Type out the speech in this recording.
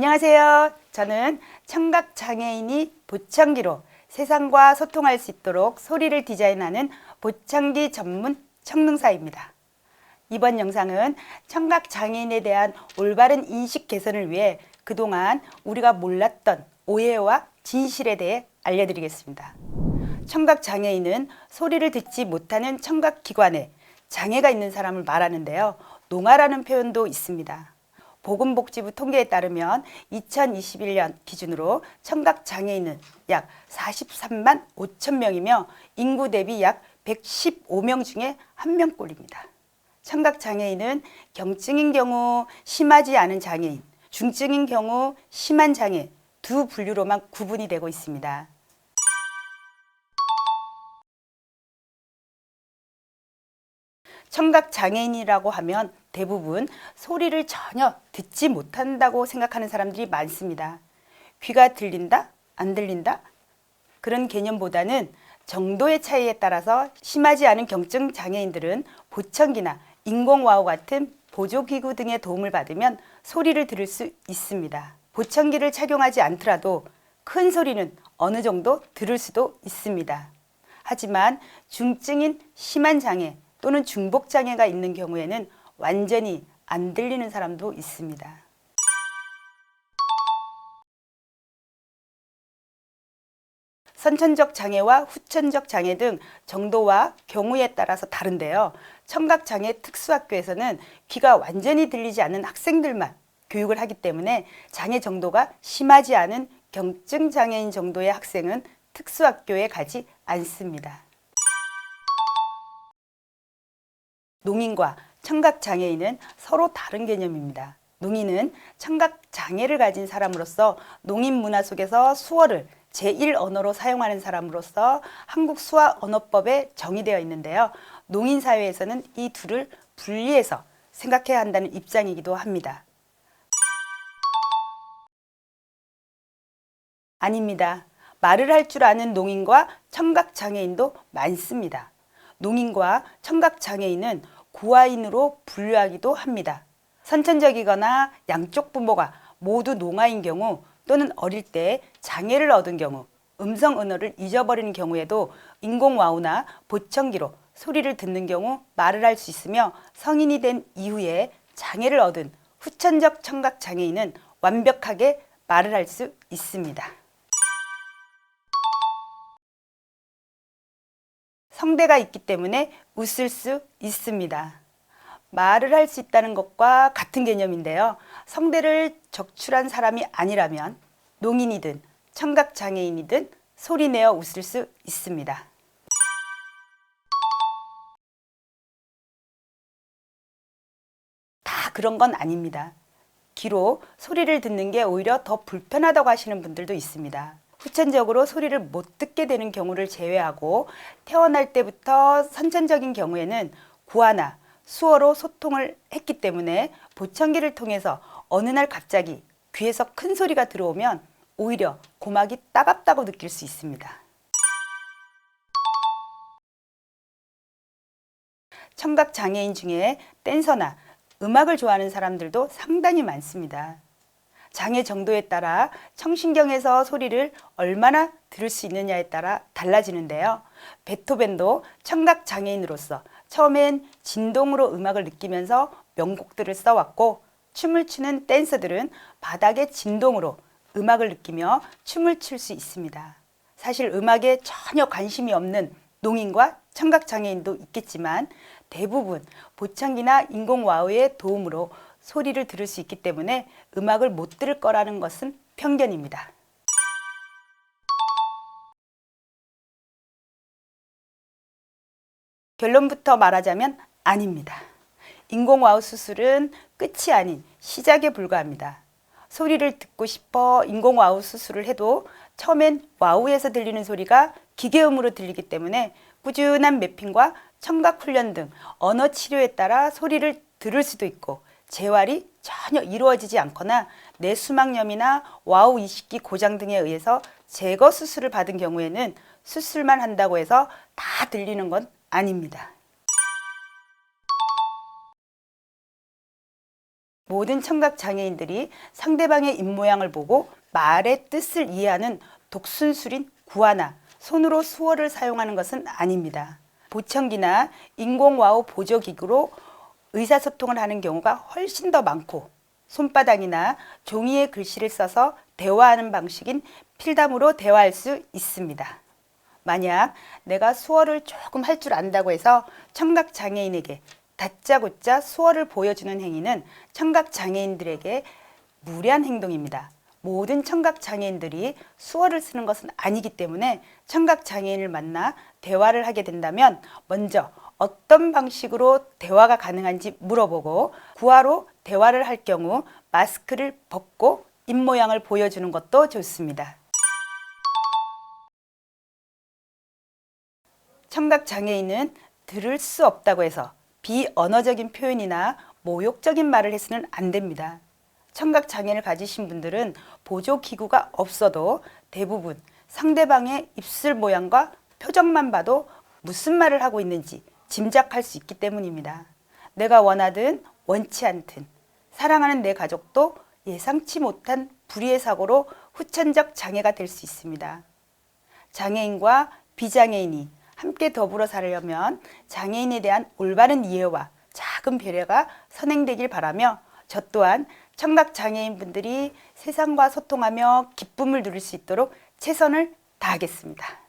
안녕하세요. 저는 청각장애인이 보청기로 세상과 소통할 수 있도록 소리를 디자인하는 보청기 전문 청능사입니다. 이번 영상은 청각장애인에 대한 올바른 인식 개선을 위해 그동안 우리가 몰랐던 오해와 진실에 대해 알려드리겠습니다. 청각장애인은 소리를 듣지 못하는 청각기관에 장애가 있는 사람을 말하는데요. 농아라는 표현도 있습니다. 보건복지부 통계에 따르면 2021년 기준으로 청각장애인은 약 43만 5천 명이며 인구 대비 약 115명 중에 1명꼴입니다. 청각장애인은 경증인 경우 심하지 않은 장애인, 중증인 경우 심한 장애 두 분류로만 구분이 되고 있습니다. 청각장애인이라고 하면 대부분 소리를 전혀 듣지 못한다고 생각하는 사람들이 많습니다. 귀가 들린다? 안 들린다? 그런 개념보다는 정도의 차이에 따라서 심하지 않은 경증 장애인들은 보청기나 인공와우 같은 보조기구 등의 도움을 받으면 소리를 들을 수 있습니다. 보청기를 착용하지 않더라도 큰 소리는 어느 정도 들을 수도 있습니다. 하지만 중증인 심한 장애 또는 중복장애가 있는 경우에는 완전히 안 들리는 사람도 있습니다. 선천적 장애와 후천적 장애 등 정도와 경우에 따라서 다른데요. 청각장애 특수학교에서는 귀가 완전히 들리지 않는 학생들만 교육을 하기 때문에 장애 정도가 심하지 않은 경증 장애인 정도의 학생은 특수학교에 가지 않습니다. 농인과 청각장애인은 서로 다른 개념입니다. 농인은 청각장애를 가진 사람으로서 농인 문화 속에서 수어를 제1언어로 사용하는 사람으로서 한국 수화언어법에 정의되어 있는데요. 농인 사회에서는 이 둘을 분리해서 생각해야 한다는 입장이기도 합니다. 아닙니다. 말을 할 줄 아는 농인과 청각장애인도 많습니다. 농인과 청각장애인은 구아인으로 분류하기도 합니다. 선천적이거나 양쪽 부모가 모두 농아인 경우 또는 어릴 때 장애를 얻은 경우, 음성 언어를 잊어버리는 경우에도 인공와우나 보청기로 소리를 듣는 경우 말을 할 수 있으며 성인이 된 이후에 장애를 얻은 후천적 청각장애인은 완벽하게 말을 할 수 있습니다. 성대가 있기 때문에 웃을 수 있습니다. 말을 할 수 있다는 것과 같은 개념인데요. 성대를 적출한 사람이 아니라면 농인이든 청각장애인이든 소리내어 웃을 수 있습니다. 다 그런 건 아닙니다. 귀로 소리를 듣는 게 오히려 더 불편하다고 하시는 분들도 있습니다. 후천적으로 소리를 못 듣게 되는 경우를 제외하고 태어날 때부터 선천적인 경우에는 구아나 수어로 소통을 했기 때문에 보청기를 통해서 어느 날 갑자기 귀에서 큰 소리가 들어오면 오히려 고막이 따갑다고 느낄 수 있습니다. 청각장애인 중에 댄서나 음악을 좋아하는 사람들도 상당히 많습니다. 장애 정도에 따라 청신경에서 소리를 얼마나 들을 수 있느냐에 따라 달라지는데요. 베토벤도 청각장애인으로서 처음엔 진동으로 음악을 느끼면서 명곡들을 써왔고 춤을 추는 댄서들은 바닥의 진동으로 음악을 느끼며 춤을 출 수 있습니다. 사실 음악에 전혀 관심이 없는 농인과 청각장애인도 있겠지만 대부분 보청기나 인공와우의 도움으로 소리를 들을 수 있기 때문에 음악을 못 들을 거라는 것은 편견입니다. 결론부터 말하자면 아닙니다. 인공와우 수술은 끝이 아닌 시작에 불과합니다. 소리를 듣고 싶어 인공와우 수술을 해도 처음엔 와우에서 들리는 소리가 기계음으로 들리기 때문에 꾸준한 매핑과 청각훈련 등 언어 치료에 따라 소리를 들을 수도 있고 재활이 전혀 이루어지지 않거나 뇌수막염이나 와우 이식기 고장 등에 의해서 제거 수술을 받은 경우에는 수술만 한다고 해서 다 들리는 건 아닙니다. 모든 청각 장애인들이 상대방의 입모양을 보고 말의 뜻을 이해하는 독순술인 구아나 손으로 수어를 사용하는 것은 아닙니다. 보청기나 인공와우 보조기구로 의사소통을 하는 경우가 훨씬 더 많고 손바닥이나 종이에 글씨를 써서 대화하는 방식인 필담으로 대화할 수 있습니다. 만약 내가 수어를 조금 할 줄 안다고 해서 청각 장애인에게 다짜고짜 수어를 보여주는 행위는 청각 장애인들에게 무례한 행동입니다. 모든 청각 장애인들이 수어를 쓰는 것은 아니기 때문에 청각 장애인을 만나 대화를 하게 된다면 먼저 어떤 방식으로 대화가 가능한지 물어보고 구화로 대화를 할 경우 마스크를 벗고 입모양을 보여주는 것도 좋습니다. 청각 장애인은 들을 수 없다고 해서 비언어적인 표현이나 모욕적인 말을 해서는 안 됩니다. 청각 장애를 가지신 분들은 보조 기구가 없어도 대부분 상대방의 입술 모양과 표정만 봐도 무슨 말을 하고 있는지 짐작할 수 있기 때문입니다. 내가 원하든 원치 않든 사랑하는 내 가족도 예상치 못한 불의의 사고로 후천적 장애가 될 수 있습니다. 장애인과 비장애인이 함께 더불어 살려면 장애인에 대한 올바른 이해와 작은 배려가 선행되길 바라며 저 또한 청각 장애인분들이 세상과 소통하며 기쁨을 누릴 수 있도록 최선을 다하겠습니다.